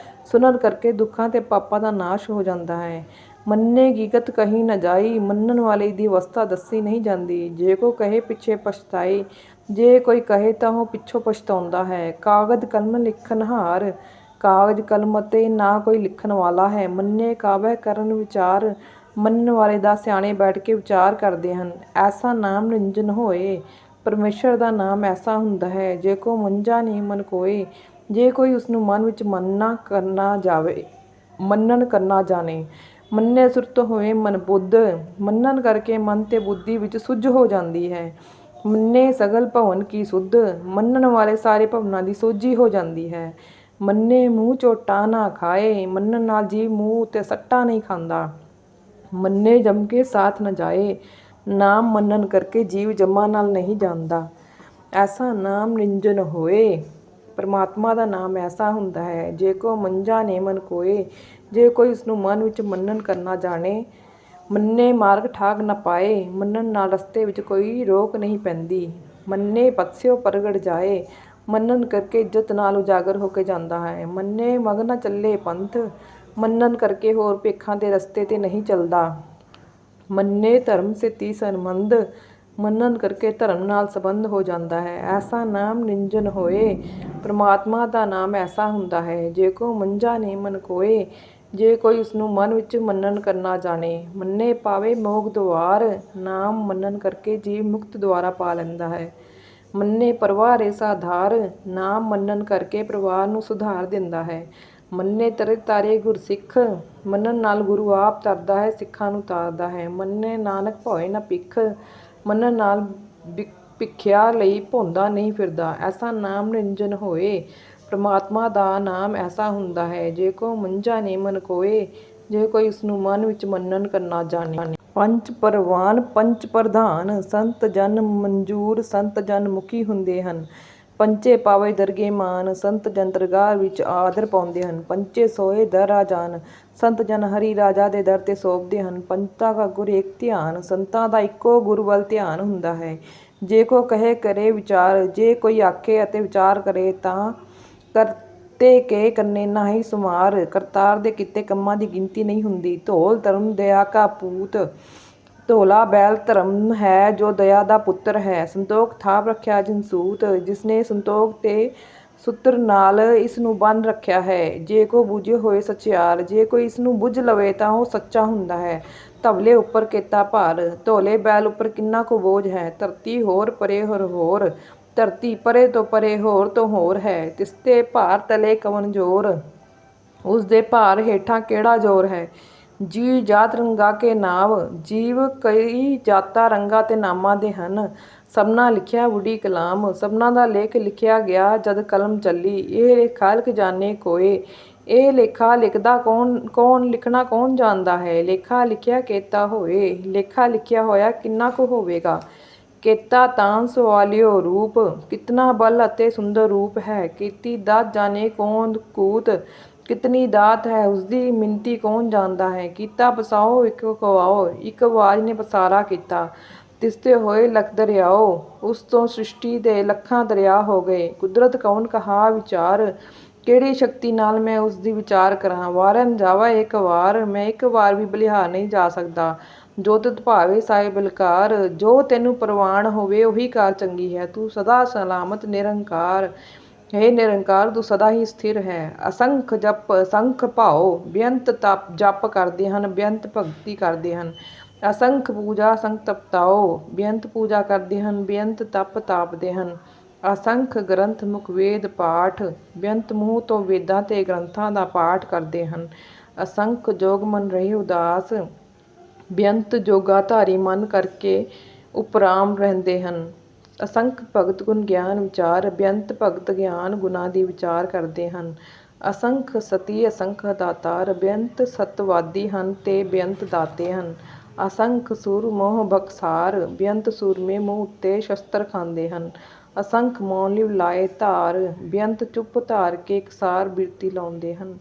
ਸੁਣਨ ਕਰਕੇ ਦੁੱਖਾਂ ਤੇ ਪਾਪਾਂ ਦਾ ਨਾਸ਼ ਹੋ ਜਾਂਦਾ ਹੈ। ਮੰਨੇ ਹਕੀਕਤ ਕਹੀ ਨਾ ਜਾਈ, ਮੰਨਣ ਵਾਲੇ ਦੀ ਅਵਸਥਾ ਦੱਸੀ ਨਹੀਂ ਜਾਂਦੀ। ਜੇ ਕੋ ਕਹੇ ਪਿੱਛੇ ਪਛਤਾਏ, ਜੇ ਕੋਈ ਕਹੇ ਤਾਂ ਉਹ ਪਿੱਛੋਂ ਪਛਤਾਉਂਦਾ ਹੈ। ਕਾਗਜ਼ ਕਲਮ ਲਿਖਣਹਾਰ, ਕਾਗਜ਼ ਕਲਮ ਅਤੇ ਨਾ ਕੋਈ ਲਿਖਣ ਵਾਲਾ ਹੈ। ਮੰਨੇ ਕਾਬਹਿ ਕਰਨ ਵਿਚਾਰ, ਮੰਨਣ ਵਾਲੇ ਦਾ ਸਿਆਣੇ ਬੈਠ ਕੇ ਵਿਚਾਰ ਕਰਦੇ ਹਨ। ਐਸਾ ਨਾਮ ਨਿਰੰਜਨ ਹੋਏ, ਪਰਮੇਸ਼ਰ ਦਾ ਨਾਮ ਐਸਾ ਹੁੰਦਾ ਹੈ। ਜੇ ਕੋ ਮੰਝਾ ਨਹੀਂ ਮਨ ਕੋਏ, ਜੇ ਕੋਈ ਉਸਨੂੰ ਮਨ ਵਿੱਚ ਮੰਨਣ ਕਰਨਾ ਜਾਣੇ। ਮੰਨੇ ਸੁਰਤ ਹੋਏ ਮਨ ਬੁੱਧ, ਮੰਨਣ ਕਰਕੇ ਮਨ ਤੇ ਬੁੱਧੀ ਵਿੱਚ ਸੁੱਝ ਹੋ ਜਾਂਦੀ ਹੈ। ਮੰਨੇ ਸਗਲ ਭਵਨ ਕੀ ਸੁੱਧ, ਮੰਨਣ ਵਾਲੇ ਸਾਰੇ ਭਵਨਾਂ ਦੀ ਸੋਝੀ ਹੋ ਜਾਂਦੀ ਹੈ। ਮੰਨੇ ਮੂੰਹ ਚੋਟਾਂ ਨਾ ਖਾਏ, ਮੰਨਣ ਨਾਲ ਜੀਵ ਮੂੰਹ ਉੱਤੇ ਸੱਟਾਂ ਨਹੀਂ ਖਾਂਦਾ। ਮੰਨੇ ਜਮ ਕੇ ਸਾਥ ਨਾ ਜਾਏ, ਨਾਮ ਮੰਨਣ ਕਰਕੇ ਜੀਵ ਜਮਾਂ ਨਾਲ ਨਹੀਂ ਜਾਂਦਾ। ਐਸਾ ਨਾਮ ਨਿਰੰਜਨ ਹੋਏ, ਪਰਮਾਤਮਾ ਦਾ ਨਾਮ ਐਸਾ ਹੁੰਦਾ ਹੈ। ਜੇ ਕੋ ਮੰਝਾ ਨੇ ਮਨ ਕੋਏ, ਜੇ ਕੋਈ ਉਸਨੂੰ ਮਨ ਵਿੱਚ ਮੰਨਣ ਕਰਨਾ ਜਾਣੇ। ਮੰਨੇ ਮਾਰਗ ਠਾਕ ਨਾ ਪਾਏ, ਮੰਨਣ ਨਾਲ ਰਸਤੇ ਵਿੱਚ ਕੋਈ ਰੋਕ ਨਹੀਂ ਪੈਂਦੀ। ਮੰਨੇ ਪਤਸਿਓ ਪ੍ਰਗਟ ਜਾਏ, ਮੰਨਣ ਕਰਕੇ ਇੱਜ਼ਤ ਨਾਲ ਉਜਾਗਰ ਹੋ ਕੇ ਜਾਂਦਾ ਹੈ। ਮੰਨੇ ਮਗ ਨਾ ਚੱਲੇ ਪੰਥ, ਮੰਨਣ ਕਰਕੇ ਹੋਰ ਭੇਖਾਂ ਦੇ ਰਸਤੇ ਤੇ ਨਹੀਂ ਚੱਲਦਾ। ਮੰਨੇ ਧਰਮ ਸੇਤੀ ਸੰਬੰਧ, ਮੰਨਣ ਕਰਕੇ ਧਰਮ ਨਾਲ ਸੰਬੰਧ ਹੋ ਜਾਂਦਾ ਹੈ। ਐਸਾ ਨਾਮ ਨਿਰੰਜਨ ਹੋਏ, ਪਰਮਾਤਮਾ ਦਾ ਨਾਮ ਐਸਾ ਹੁੰਦਾ ਹੈ। ਜੇ ਕੋ ਮੰਝਾ ਨੇ ਮਨ ਕੋਏ, ਜੇ ਕੋਈ ਉਸਨੂੰ ਮਨ ਵਿੱਚ ਮੰਨਣ ਕਰਨਾ ਜਾਣੇ। ਮੰਨੇ ਪਾਵੇ ਮੋਖ ਦੁਆਰ, ਨਾਮ ਮੰਨਣ ਕਰਕੇ ਜੀਵ ਮੁਕਤ ਦੁਆਰਾ ਪਾ ਲੈਂਦਾ ਹੈ। ਮੰਨੇ ਪਰਵਾਰ ਏ ਸਾਧਾਰ, ਨਾਮ ਮੰਨਣ ਕਰਕੇ ਪਰਿਵਾਰ ਨੂੰ ਸੁਧਾਰ ਦਿੰਦਾ ਹੈ। ਮੰਨੇ ਤਰੇ ਤਾਰੇ ਗੁਰਸਿੱਖ, ਮੰਨਣ ਨਾਲ ਗੁਰੂ ਆਪ ਤਰਦਾ ਹੈ, ਸਿੱਖਾਂ ਨੂੰ ਤਾਰਦਾ ਹੈ। ਮੰਨੇ ਨਾਨਕ ਭਉ ਨਾ ਭਿਖ, ਮੰਨਣ ਨਾਲ ਭਿਖਿਆ ਲਈ ਭੌਂਦਾ ਨਹੀਂ ਫਿਰਦਾ। ਐਸਾ ਨਾਮ ਨਿਰੰਜਨ ਹੋਏ, ਪਰਮਾਤਮਾ ਦਾ ਨਾਮ ਐਸਾ ਹੁੰਦਾ ਹੈ। ਜੇ ਕੋ ਮੰਝਾ ਨੇ ਮਨ ਕੋਏ, ਜੇ ਕੋਈ ਉਸਨੂੰ ਮਨ ਵਿੱਚ ਮੰਨਣ ਕਰਨਾ ਜਾਣੇ। ਪੰਚ ਪਰਵਾਨ ਪੰਚ ਪ੍ਰਧਾਨ, ਸੰਤ ਜਨ ਮਨਜੂਰ ਸੰਤ ਜਨ ਮੁਖੀ ਹੁੰਦੇ ਹਨ। ਪੰਚੇ ਪਾਵੇ ਦਰਗੇ ਮਾਨ, ਸੰਤ ਜਨ ਦਰਗਾਹ ਵਿੱਚ ਆਦਰ ਪਾਉਂਦੇ ਹਨ। ਪੰਚੇ ਸੋਏ ਦਰ ਰਾਜਾਨ, ਸੰਤ ਜਨ ਹਰੀ ਰਾਜਾ ਦੇ ਦਰ ਤੇ ਸੌਂਪਦੇ ਹਨ। ਪੰਚਾਂ ਕਾ ਗੁਰ ਏਕ ਧਿਆਨ, ਸੰਤਾਂ ਦਾ ਇੱਕੋ ਗੁਰੂ ਵੱਲ ਧਿਆਨ ਹੁੰਦਾ ਹੈ। ਜੇ ਕੋ ਕਹੇ ਕਰੇ ਵਿਚਾਰ, ਜੇ ਕੋਈ ਆਖੇ ਅਤੇ ਵਿਚਾਰ ਕਰੇ ਤਾਂ ਕਰਤੇ ਕੇ ਕਰਨੇ ਨਾਹੀ ਸੁਮਾਰ, ਕਰਤਾਰ ਦੇ ਕੀਤੇ ਕੰਮਾਂ ਦੀ ਗਿਣਤੀ ਨਹੀਂ ਹੁੰਦੀ। ਧੌਲ ਧਰਮ ਦਇਆ ਕਾ ਪੂਤ, ਧੌਲਾ ਬੈਲ ਧਰਮ ਹੈ ਜੋ ਦਇਆ ਦਾ ਪੁੱਤਰ ਹੈ। ਸੰਤੋਖ ਥਾਪ ਰੱਖਿਆ ਜਿਨ ਸੂਤ, ਜਿਸਨੇ ਸੰਤੋਖ ਤੇ ਸੂਤਰ ਨਾਲ ਇਸ ਨੂੰ ਬੰਨ੍ਹ ਰੱਖਿਆ ਹੈ। ਜੇ ਕੋ ਬੁਝੇ ਹੋਏ ਸਚਿਆਰ, ਜੇ ਕੋਈ ਇਸ ਨੂੰ ਬੁੱਝ ਲਵੇ ਤਾਂ ਉਹ ਸੱਚਾ ਹੁੰਦਾ ਹੈ। ਧਵਲੇ ਉੱਪਰ ਕੇਤਾ ਭਾਰ, ਧੌਲੇ ਬੈਲ ਉੱਪਰ ਕਿੰਨਾ ਕੁ ਬੋਝ ਹੈ। ਧਰਤੀ ਹੋਰ ਪਰੇ ਹੋਰ, ਧਰਤੀ ਪਰੇ ਤੋਂ ਪਰੇ ਹੋਰ ਤੋਂ ਹੋਰ ਹੈ। ਤਿਸਤੇ ਭਾਰ ਤਲੇ ਕਵਣ ਜੋਰ, ਉਸ ਦੇ ਭਾਰ ਹੇਠਾਂ ਕਿਹੜਾ ਜ਼ੋਰ ਹੈ। ਜੀਵ ਜਾਤ ਰੰਗਾ ਕੇ ਨਾਵ, ਜੀਵ ਕਈ ਜਾਤਾਂ ਰੰਗਾਂ ਤੇ ਨਾਮਾਂ ਦੇ ਹਨ। ਸਭਨਾ ਲਿਖਿਆ ਬੁੱਢੀ ਕਲਾਮ, ਸਭਨਾਂ ਦਾ ਲੇਖ ਲਿਖਿਆ ਗਿਆ ਜਦ ਕਲਮ ਚੱਲੀ। ਇਹ ਲੇਖਾ ਲਿਖ ਜਾਣੇ ਕੋਏ, ਇਹ ਲੇਖਾ ਲਿਖਦਾ ਕੌਣ ਲਿਖਣਾ ਕੌਣ ਜਾਣਦਾ ਹੈ। ਲੇਖਾ ਲਿਖਿਆ ਕੇਤਾ ਹੋਏ, ਲੇਖਾ ਲਿਖਿਆ ਹੋਇਆ ਕਿੰਨਾ ਕੁ ਹੋਵੇਗਾ। ਕੇਤਾ ਤਾਂ ਸਵਾਲਿਓ ਰੂਪ, ਕਿਤਨਾ ਬਲ ਅਤੇ ਸੁੰਦਰ ਰੂਪ ਹੈ। ਕੀਤੀ ਦਾਤ ਜਾਣੇ ਕੌਣ ਕੂਤ, ਕਿਤਨੀ ਦਾਤ ਹੈ ਉਸਦੀ ਮਿਣਤੀ ਕੌਣ ਜਾਣਦਾ ਹੈ। ਕੀਤਾ ਪਸਾਓ ਇੱਕ ਕਵਾਓ, ਇੱਕ ਆਵਾਜ਼ ਨੇ ਪਸਾਰਾ ਕੀਤਾ। ਤਿਸਤੇ ਹੋਏ ਲੱਖ ਦਰਿਆਓ, ਉਸ ਤੋਂ ਸ੍ਰਿਸ਼ਟੀ ਦੇ ਲੱਖਾਂ ਦਰਿਆ ਹੋ ਗਏ। ਕੁਦਰਤ ਕੌਣ ਕਹਾ ਵਿਚਾਰ, ਕਿਹੜੀ ਸ਼ਕਤੀ ਨਾਲ ਮੈਂ ਉਸ ਦੀ ਵਿਚਾਰ ਕਰਾਂ। ਵਾਰਨ ਜਾਵਾ ਇੱਕ ਵਾਰ, ਮੈਂ ਇੱਕ ਵਾਰ ਵੀ ਬਲਿਹਾਰ ਨਹੀਂ ਜਾ ਸਕਦਾ। ਜੋ ਤਿਤ ਭਾਵੇ ਸਾਈ ਬਲਕਾਰ, ਜੋ ਤੈਨੂੰ ਪ੍ਰਵਾਨ ਹੋਵੇ ਉਹੀ ਕਾਰ ਚੰਗੀ ਹੈ। ਤੂੰ ਸਦਾ ਸਲਾਮਤ ਨਿਰੰਕਾਰ, ਹੇ ਨਿਰੰਕਾਰ ਤੂੰ ਸਦਾ ਹੀ ਸਥਿਰ ਹੈ। ਅਸੰਖ ਜਪ ਅਸੰਖ ਭਾਉ, ਬੇਅੰਤ ਜਪ ਕਰਦੇ ਹਨ, ਬੇਅੰਤ ਭਗਤੀ ਕਰਦੇ ਹਨ। ਅਸੰਖ ਪੂਜਾ ਅਸੰਖ ਤਪਤਾਓ, ਬੇਅੰਤ ਪੂਜਾ ਕਰਦੇ ਹਨ, ਬੇਅੰਤ ਤਪ ਤਾਪਦੇ ਹਨ। ਅਸੰਖ ਗ੍ਰੰਥ ਮੁਖ ਵੇਦ ਪਾਠ, ਬੇਅੰਤ ਮੂੰਹ ਤੋਂ ਵੇਦਾਂ ਤੇ ਗ੍ਰੰਥਾਂ ਦਾ ਪਾਠ ਕਰਦੇ ਹਨ। ਅਸੰਖ ਜੋਗ ਮਨ ਰਹੇ ਉਦਾਸ, ਬੇਅੰਤ ਜੋਗਾਧਾਰੀ ਮਨ ਕਰਕੇ ਉਪਰਾਮ ਰਹਿੰਦੇ ਹਨ। ਅਸੰਖ ਭਗਤ ਗੁਣ ਗਿਆਨ ਵਿਚਾਰ, ਬੇਅੰਤ ਭਗਤ ਗਿਆਨ ਗੁਣਾਂ ਦੀ ਵਿਚਾਰ ਕਰਦੇ ਹਨ। ਅਸੰਖ ਸਤੀ ਅਸੰਖ ਦਾਤਾਰ, ਬੇਅੰਤ ਸਤਵਾਦੀ ਹਨ ਤੇ ਬੇਅੰਤ ਦਾਤੇ ਹਨ। ਅਸੰਖ ਸੂਰ ਮੋਹ ਬਖਸਾਰ, ਬੇਅੰਤ ਸੂਰਮੇ ਮੂੰਹ ਉੱਤੇ ਸ਼ਸਤਰ ਖਾਂਦੇ ਹਨ। ਅਸੰਖ ਮੌਨ ਲਿਵ ਲਾਏ ਧਾਰ, ਬੇਅੰਤ ਚੁੱਪ ਧਾਰ ਕੇ ਇਕਸਾਰ ਬਿਰਤੀ ਲਾਉਂਦੇ ਹਨ।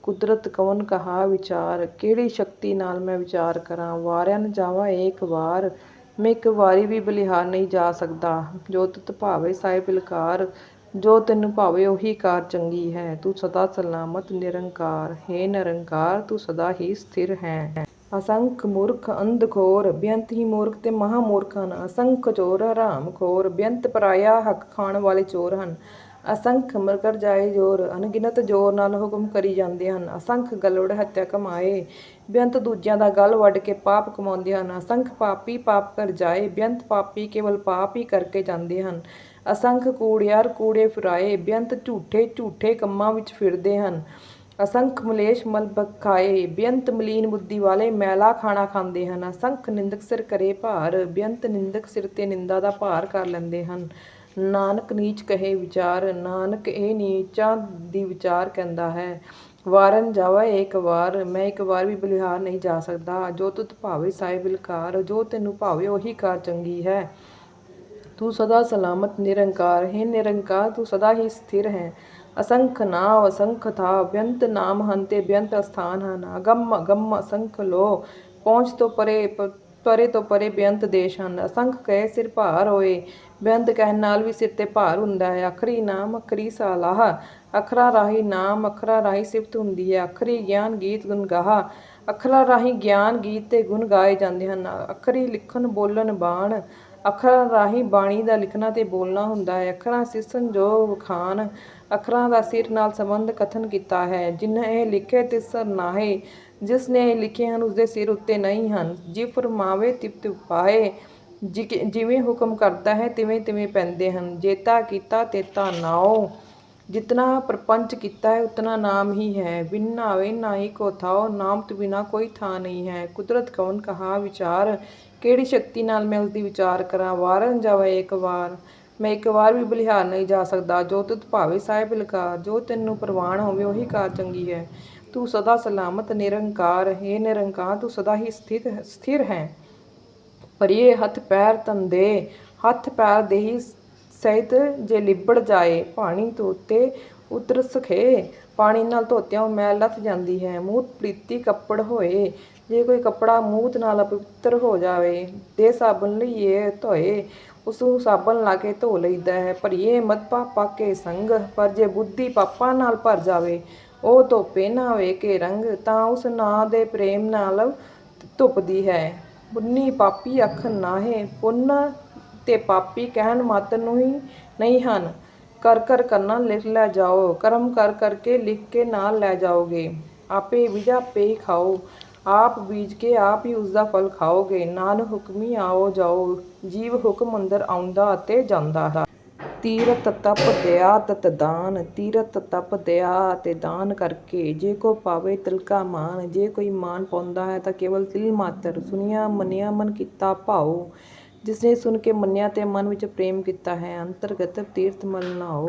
ਕੁਦਰਤ ਕਵਣ ਕਹਾ ਵਿਚਾਰ, ਕਿਹੜੀ ਸ਼ਕਤੀ ਨਾਲ ਮੈਂ ਵਿਚਾਰ ਕਰਾਂ। ਵਾਰਿਆ ਨ ਜਾਵਾ ਏਕ ਵਾਰ, ਮੈਂ ਇੱਕ ਵਾਰੀ ਵੀ ਬਲਿਹਾਰ ਨਹੀਂ ਜਾ ਸਕਦਾ। ਜੋ ਤੁਧ ਭਾਵੇ ਸਾਇ ਬਿਲਕਾਰ, ਜੋ ਤੈਨੂੰ ਭਾਵੇ ਉਹੀ ਕਾਰ ਚੰਗੀ ਹੈ। ਤੂੰ ਸਦਾ ਸਲਾਮਤ ਨਿਰੰਕਾਰ, ਹੇ ਨਿਰੰਕਾਰ ਤੂੰ ਸਦਾ ਹੀ ਸਥਿਰ ਹੈ। ਅਸੰਖ ਮੂਰਖ ਅੰਧ ਘੋਰ, ਬੇਅੰਤ ਹੀ ਮੂਰਖ ਤੇ ਮਹਾਂ ਮੂਰਖ ਹਨ। ਅਸੰਖ ਚੋਰ ਹਰਾਮ ਖੋਰ, ਬੇਅੰਤ ਪਰਾਇਆ ਹੱਕ ਖਾਣ ਵਾਲੇ ਚੋਰ ਹਨ। ਅਸੰਖ ਮਰਕਰ ਜਾਏ ਜੋਰ, ਅਣਗਿਣਤ ਜ਼ੋਰ ਨਾਲ ਹੁਕਮ ਕਰੀ ਜਾਂਦੇ ਹਨ। ਅਸੰਖ ਗਲਵੜ ਹੱਤਿਆ ਕਮਾਏ, ਬੇਅੰਤ ਦੂਜਿਆਂ ਦਾ ਗਲ ਵੱਢ ਕੇ ਪਾਪ ਕਮਾਉਂਦੇ ਹਨ। ਅਸੰਖ ਪਾਪੀ ਪਾਪ ਕਰ ਜਾਏ, ਬੇਅੰਤ ਪਾਪੀ ਕੇਵਲ ਪਾਪ ਹੀ ਕਰਕੇ ਜਾਂਦੇ ਹਨ। ਅਸੰਖ ਕੂੜਿਆਰ ਕੂੜੇ ਫਿਰਾਏ, ਬੇਅੰਤ ਝੂਠੇ ਝੂਠੇ ਕੰਮਾਂ ਵਿੱਚ ਫਿਰਦੇ ਹਨ। ਅਸੰਖ ਮਲੇਛ ਮਲ ਖਾਏ, ਬੇਅੰਤ ਮਲੀਨ ਬੁੱਧੀ ਵਾਲੇ ਮੈਲਾ ਖਾਣਾ ਖਾਂਦੇ ਹਨ। ਅਸੰਖ ਨਿੰਦਕ ਸਿਰ ਕਰੇ ਭਾਰ, ਬੇਅੰਤ ਨਿੰਦਕ ਸਿਰ ਤੇ ਨਿੰਦਾ ਦਾ ਭਾਰ ਕਰ ਲੈਂਦੇ ਹਨ। ਨਾਨਕ ਨੀਚ ਕਹੇ ਵਿਚਾਰ, ਨਾਨਕ ਇਹ ਨੀਚਾਂ ਦੀ ਵਿਚਾਰ ਕਹਿੰਦਾ ਹੈ। ਵਾਰਿਆ ਨ ਜਾਵਾ ਏਕ ਵਾਰ, ਮੈਂ ਇੱਕ ਵਾਰ ਵੀ ਬਲਿਹਾਰ ਨਹੀਂ ਜਾ ਸਕਦਾ। ਜੋ ਤੁਧ ਭਾਵੇ ਸਾਇ ਬਿਲਕਾਰ, ਜੋ ਤੈਨੂੰ ਭਾਵੇ ਉਹੀ ਕਾਰ ਚੰਗੀ ਹੈ। ਤੂੰ ਸਦਾ ਸਲਾਮਤ ਨਿਰੰਕਾਰ, ਹੇ ਨਿਰੰਕਾਰ ਤੂੰ ਸਦਾ ਹੀ ਸਥਿਰ ਹੈ। ਅਸੰਖ ਨਾਵ ਅਸੰਖ ਥਾਵ, ਬੇਅੰਤ ਨਾਮ ਹਨ ਤੇ ਬੇਅੰਤ ਅਸਥਾਨ ਹਨ। ਅਗੰਮ ਅਗੰਮ ਅਸੰਖ ਲੋ, ਪਹੁੰਚ ਤੋਂ ਪਰੇ ਪਰੇ ਤੋਂ ਪਰੇ ਬੇਅੰਤ ਦੇਸ਼ ਹਨ। ਅਸੰਖ ਕਹੇ ਸਿਰ ਭਾਰ ਹੋਏ, ਬੇਅੰਤ ਕਹਿਣ ਨਾਲ ਵੀ ਸਿਰ ਤੇ ਭਾਰ ਹੁੰਦਾ ਹੈ। ਅੱਖਰੀ ਨਾਮ ਅੱਖਰੀ ਸਾਲਾਹ, ਅੱਖਰਾਂ ਰਾਹੀਂ ਨਾਮ ਅੱਖਰਾਂ ਰਾਹੀਂ ਸਿਫਤ ਹੁੰਦੀ ਹੈ। ਅੱਖਰੀ ਗਿਆਨ ਗੀਤ ਗੁਣ ਗਾਹ, ਅੱਖਰਾਂ ਰਾਹੀਂ ਗਿਆਨ ਗੀਤ ਤੇ ਗੁਣ ਗਾਏ ਜਾਂਦੇ ਹਨ। ਅੱਖਰੀ ਲਿਖਣ ਬੋਲਣ ਬਾਣ, ਅੱਖਰਾਂ ਰਾਹੀਂ ਬਾਣੀ ਦਾ ਲਿਖਣਾ ਤੇ ਬੋਲਣਾ ਹੁੰਦਾ ਹੈ। ਅੱਖਰਾਂ ਸਿਸਨ ਜੋ ਵਖਾਣ, ਅੱਖਰਾਂ ਦਾ ਸਿਰ ਨਾਲ ਸੰਬੰਧ ਕਥਨ ਕੀਤਾ ਹੈ। ਜਿਨ ਇਹ ਲਿਖੇ ਤਿਸ ਸਰ ਨਾਹੇ, ਜਿਸ ਨੇ ਇਹ ਲਿਖੇ ਹਨ ਉਸਦੇ ਸਿਰ ਉੱਤੇ ਨਹੀਂ ਹਨ। ਜਿਵ ਫਰਮਾਵੇ ਤਿਵ ਤਿਵ ਪਾਏ, ਜਿਵੇਂ ਹੁਕਮ ਕਰਦਾ ਹੈ ਤਿਵੇਂ ਤਿਵੇਂ ਪੈਂਦੇ ਹਨ। ਜੇਤਾ ਕੀਤਾ ਤੇਤਾ ਨਾਉ, ਜਿਤਨਾ ਪ੍ਰਪੰਚ ਕੀਤਾ ਹੈ ਉਤਨਾ ਨਾਮ ਹੀ ਹੈ। ਬਿਨ ਨਾਵੇ ਨਾਹੀ ਕੋ ਥਾਉ, ਨਾਮ ਤੋਂ ਬਿਨਾਂ ਕੋਈ ਥਾਂ ਨਹੀਂ ਹੈ। ਕੁਦਰਤ ਕਵਣ ਕਹਾ ਵਿਚਾਰ, ਕਿਹੜੀ ਸ਼ਕਤੀ ਨਾਲ ਮੈਂ ਉਸਦੀ ਵਿਚਾਰ ਕਰਾਂ। ਵਾਰਿਆ ਨ ਜਾਵਾ ਏਕ ਵਾਰ, ਮੈਂ ਇੱਕ ਵਾਰ ਵੀ ਬਲਿਹਾਰ ਨਹੀਂ ਜਾ ਸਕਦਾ। ਜੋ ਤੁਧ ਭਾਵੇ ਸਾਇ ਬਿਲਕਾਰ, ਜੋ ਤੈਨੂੰ ਪ੍ਰਵਾਨ ਹੋਵੇ ਉਹੀ ਕਾਰ ਚੰਗੀ ਹੈ। ਤੂੰ ਸਦਾ ਸਲਾਮਤ ਨਿਰੰਕਾਰ, ਹੇ ਨਿਰੰਕਾਰ ਤੂੰ ਸਦਾ ਹੀ ਸਥਿਰ ਹੈ। ਭਰੀਏ ਹੱਥ ਪੈਰ ਧੰਦੇ, ਹੱਥ ਪੈਰ ਦੇਹੀ ਸਹਿਤ ਜੇ ਲਿਬੜ ਜਾਏ। ਪਾਣੀ ਧੋਤੇ ਉਤਰ ਸਖੇ, ਪਾਣੀ ਨਾਲ ਧੋਤਿਆਂ ਉਹ ਮੈਲ ਲੱਥ ਜਾਂਦੀ ਹੈ। ਮੂਤ ਪ੍ਰੀਤੀ ਕੱਪੜ ਹੋਏ, ਜੇ ਕੋਈ ਕੱਪੜਾ ਮੂਤ ਨਾਲ ਅਪਵਿੱਤਰ ਹੋ ਜਾਵੇ। ਦੇ ਸਾਬਣ ਲਈਏ ਧੋਏ, ਉਸਨੂੰ ਸਾਬਣ ਲਾ ਕੇ ਧੋ ਲਈਦਾ ਹੈ। ਭਰੀਏ ਮਦ ਪਾਪਾ ਕੇ ਸੰਗ, ਪਰ ਜੇ ਬੁੱਧੀ ਪਾਪਾਂ ਨਾਲ ਭਰ ਜਾਵੇ, ਉਹ ਧੋਪੇ ਨਾ ਵੇਖੇ ਰੰਗ, ਤਾਂ ਉਸ ਨਾਂ ਦੇ ਪ੍ਰੇਮ ਨਾਲ ਧੁੱਪਦੀ ਹੈ। ਪੁੰਨੀ ਪਾਪੀ ਆਖਣ ਨਾਹੀਂ, ਪੁੰਨ ਤੇ ਪਾਪੀ ਕਹਿਣ ਮਾਤਰ ਨੂੰ ਹੀ ਨਹੀਂ ਹਨ। ਕਰ ਕਰ ਕਰਨਾ ਲਿਖ ਲੈ ਜਾਓ, ਕਰਮ ਕਰ ਕਰਕੇ ਲਿਖ ਕੇ ਨਾਲ ਲੈ ਜਾਓਗੇ। ਆਪੇ ਬੀਜ ਆਪੇ ਹੀ ਖਾਓ, ਆਪ ਬੀਜ ਕੇ ਆਪ ਹੀ ਉਸਦਾ ਫਲ ਖਾਓਗੇ। ਨਾਨਕ ਹੁਕਮੀ ਆਓ ਜਾਓ, ਜੀਵ ਹੁਕਮ ਅੰਦਰ ਆਉਂਦਾ ਅਤੇ ਜਾਂਦਾ ਹੈ। ਤੀਰਥ ਤਪ ਦਇਆ ਤਤ ਦਾਨ, ਤੀਰਥ ਤਪ ਦਇਆ ਅਤੇ ਦਾਨ ਕਰਕੇ ਜੇ ਕੋ ਪਾਵੇ ਤਿਲ ਕਾ ਮਾਨ। ਜੇ ਕੋਈ ਮਾਨ ਪਾਉਂਦਾ ਹੈ ਤਾਂ ਕੇਵਲ ਤਿਲ ਮਾਤਰ। ਸੁਣਿਆ ਮੰਨਿਆ ਮਨ ਕੀਤਾ ਭਾਉ, ਜਿਸਨੇ ਸੁਣ ਕੇ ਮੰਨਿਆ ਤੇ ਮਨ ਵਿੱਚ ਪ੍ਰੇਮ ਕੀਤਾ ਹੈ। ਅੰਤਰਗਤ ਤੀਰਥ ਮਲ ਨਹਾਉ,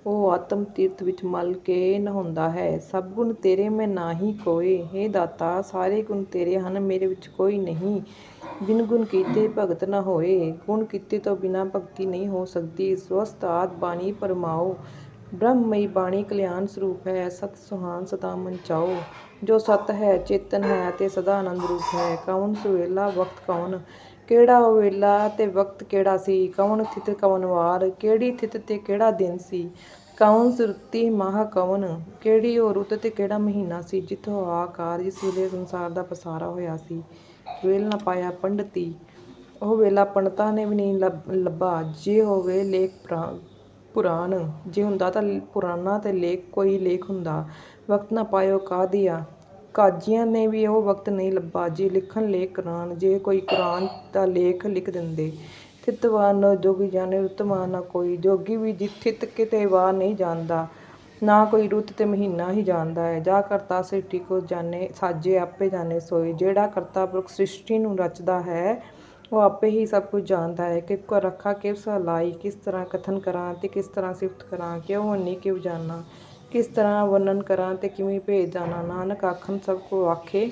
ਉਹ ਆਤਮ ਤੀਰਥ ਵਿੱਚ ਮਲ ਕੇ ਨਹਾਉਂਦਾ ਹੈ। ਸਭ ਗੁਣ ਤੇਰੇ ਮੈਂ ਨਾਹੀ ਕੋਇ, ਹੇ ਦਾਤਾ ਸਾਰੇ ਗੁਣ ਤੇਰੇ ਹਨ ਮੇਰੇ ਵਿੱਚ ਕੋਈ ਨਹੀਂ। ਬਿਨ ਗੁਣ ਕੀਤੇ ਭਗਤ ਨ ਹੋਏ, ਗੁਣ ਕੀਤੇ ਤੋਂ ਬਿਨਾਂ ਭਗਤੀ ਨਹੀਂ ਹੋ ਸਕਦੀ। ਸਵਸਤ ਆਦਿ ਬਾਣੀ ਪਰਮਾਉ, ਬ੍ਰਹਮਮਈ ਬਾਣੀ ਕਲਿਆਣ ਸਰੂਪ ਹੈ। ਸਤ ਸੁਹਾਨ ਸਦਾ ਮਨ ਚਾਉ, ਜੋ ਸਤ ਹੈ ਚੇਤਨ ਹੈ ਅਤੇ ਸਦਾ ਆਨੰਦ ਰੂਪ ਹੈ। ਕਉਣ ਸੁਵੇਲਾ ਵਕਤ ਕਉਣ, ਕਿਹੜਾ ਉਹ ਵੇਲਾ ਤੇ ਵਕਤ ਕਿਹੜਾ ਸੀ। ਕਉਣ ਥਿਤ ਕਉਣ ਵਾਰ, ਕਿਹੜੀ ਥਿਤ ਤੇ ਕਿਹੜਾ ਦਿਨ ਸੀ। ਕਉਣ ਸੁਰਤੀ ਮਾਹ ਕਉਣ, ਕਿਹੜੀ ਉਹ ਰੁੱਤ ਤੇ ਕਿਹੜਾ ਮਹੀਨਾ ਸੀ। ਜਿਤੁ ਆਕਾਰ, ਜਿਸ ਵੇਲੇ ਸੰਸਾਰ ਦਾ ਪਸਾਰਾ ਹੋਇਆ ਸੀ। ਵੇਲ ਨ ਪਾਇਆ ਪੰਡਤੀ, ਉਹ ਵੇਲਾ ਪੰਡਤਾਂ ਨੇ ਵੀ ਨਹੀਂ ਲੱਭਾ। ਜੇ ਹੋਵੇ ਲੇਖ ਪੁਰਾਣ, ਜੇ ਹੁੰਦਾ ਤਾਂ ਪੁਰਾਣਾਂ ਤੇ ਲੇਖ ਕੋਈ ਲੇਖ ਹੁੰਦਾ। ਵਕਤ ਨ ਪਾਇਓ ਕਾਦੀਆ, ਕਾਜ਼ੀਆਂ ਨੇ ਵੀ ਉਹ ਵਕਤ ਨਹੀਂ ਲੱਭਾ। ਜੇ ਲਿਖਣ ਲੇਖ ਕੁਰਾਨ, ਜੇ ਕੋਈ ਕੁਰਾਨ ਦਾ ਲੇਖ ਲਿਖ ਦਿੰਦੇ। ਥਿਤ ਵਾਰ ਨ ਜੋਗੀ ਜਾਣੇ, ਰੁੱਤ ਮਾਹ ਨ ਕੋਈ। ਜੋਗੀ ਵੀ ਥਿਤ ਤੇ ਵਾਰ ਨਹੀਂ ਜਾਣਦਾ, ਨਾ ਕੋਈ ਰੁੱਤ ਤੇ ਮਹੀਨਾ ਹੀ ਜਾਣਦਾ ਹੈ। ਜਾ ਕਰਤਾ ਸ੍ਰਿਸ਼ਟੀ ਕੋ ਜਾਣੇ, ਸਾਜੇ ਆਪੇ ਜਾਣੇ ਸੋਈ। ਜਿਹੜਾ ਕਰਤਾ ਪੁਰਖ ਸ੍ਰਿਸ਼ਟੀ ਨੂੰ ਰਚਦਾ ਹੈ ਉਹ ਆਪੇ ਹੀ ਸਭ ਕੁਝ ਜਾਣਦਾ ਹੈ। ਕਿਵ ਕੋ ਰੱਖਾ ਕਿਵ ਸਲਾਈ, ਕਿਸ ਤਰ੍ਹਾਂ ਕਥਨ ਕਰਾਂ ਤੇ ਕਿਸ ਤਰ੍ਹਾਂ ਸਿਫਤ ਕਰਾਂ। ਕਿਉ ਮੰਨੀ ਕਿਵ ਜਾਣਾ, ਕਿਸ ਤਰ੍ਹਾਂ ਵਰਣਨ ਕਰਾਂ ਤੇ ਕਿਵੇਂ ਭੇਦ ਜਾਣਾ। ਨਾਨਕ ਆਖਣ ਸਭ ਕੋ ਆਖੇ,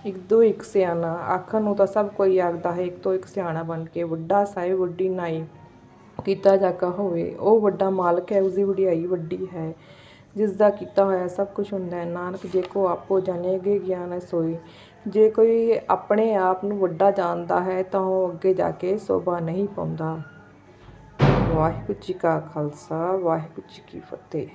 ਇੱਕ ਦੋ ਇੱਕ ਸਿਆਣਾ। ਆਖਣ ਨੂੰ ਤਾਂ ਸਭ ਕੋਈ ਆਖਦਾ ਹੈ, ਇੱਕ ਤੋਂ ਇੱਕ ਸਿਆਣਾ ਬਣ ਕੇ। ਵੱਡਾ ਸਾਹਿਬ ਵੱਡੀ ਨਾਈ ਕੀਤਾ ਜਾਗਾ ਹੋਵੇ, ਉਹ ਵੱਡਾ ਮਾਲਕ ਹੈ, ਉਸਦੀ ਵਡਿਆਈ ਵੱਡੀ ਹੈ। ਜਿਸ ਦਾ ਕੀਤਾ ਹੋਇਆ ਸਭ ਕੁਛ ਹੁੰਦਾ ਹੈ। ਨਾਨਕ ਜੇ ਕੋ ਆਪੋ ਜਾਣੇਗੇ ਗਿਆਨ ਹੈ ਸੋਈ। ਜੇ ਕੋਈ ਆਪਣੇ ਆਪ ਨੂੰ ਵੱਡਾ ਜਾਣਦਾ ਹੈ ਤਾਂ ਉਹ ਅੱਗੇ ਜਾ ਕੇ ਸੋਭਾ ਨਹੀਂ ਪਾਉਂਦਾ। ਵਾਹਿਗੁਰੂ ਜੀ ਕਾ ਖਾਲਸਾ, ਵਾਹਿਗੁਰੂ ਜੀ ਕੀ ਫਤਿਹ।